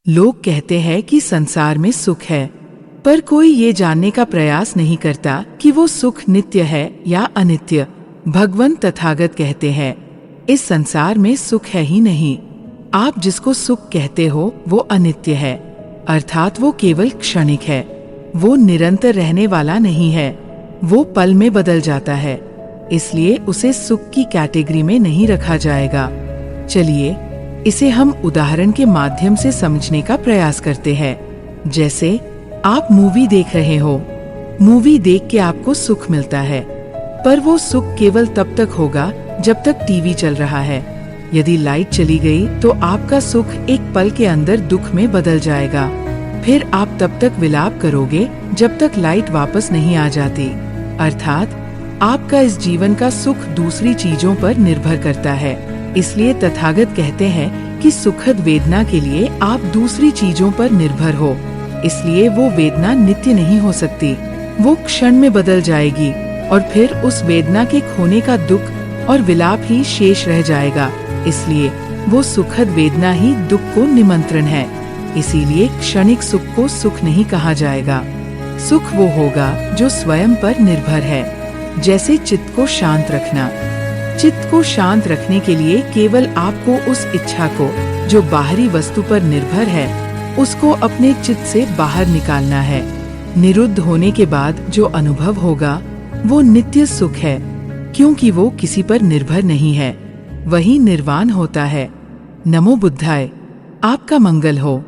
लोग कहते हैं कि संसार में सुख है, पर कोई ये जानने का प्रयास नहीं करता कि वो सुख नित्य है या अनित्य। भगवान तथागत कहते हैं, इस संसार में सुख है ही नहीं। आप जिसको सुख कहते हो वो अनित्य है, अर्थात वो केवल क्षणिक है। वो निरंतर रहने वाला नहीं है, वो पल में बदल जाता है। इसलिए उसे सुख की कैटेगरी में नहीं रखा जाएगा। चलिए इसे हम उदाहरण के माध्यम से समझने का प्रयास करते हैं। जैसे आप मूवी देख रहे हो, मूवी देख के आपको सुख मिलता है, पर वो सुख केवल तब तक होगा जब तक टीवी चल रहा है। यदि लाइट चली गई तो आपका सुख एक पल के अंदर दुख में बदल जाएगा। फिर आप तब तक विलाप करोगे जब तक लाइट वापस नहीं आ जाती। अर्थात आपका इस जीवन का सुख दूसरी चीजों पर निर्भर करता है। इसलिए तथागत कहते हैं कि सुखद वेदना के लिए आप दूसरी चीजों पर निर्भर हो। इसलिए वो वेदना नित्य नहीं हो सकती, वो क्षण में बदल जाएगी और फिर उस वेदना के खोने का दुख और विलाप ही शेष रह जाएगा। इसलिए वो सुखद वेदना ही दुख को निमंत्रण है। इसीलिए क्षणिक सुख को सुख नहीं कहा जाएगा। सुख वो होगा जो स्वयं पर निर्भर है। जैसे चित्त को शांत रखना। चित्त को शांत रखने के लिए केवल आपको उस इच्छा को जो बाहरी वस्तु पर निर्भर है, उसको अपने चित्त से बाहर निकालना है। निरुद्ध होने के बाद जो अनुभव होगा वो नित्य सुख है, क्योंकि वो किसी पर निर्भर नहीं है। वही निर्वाण होता है। नमो बुद्धाय। आपका मंगल हो।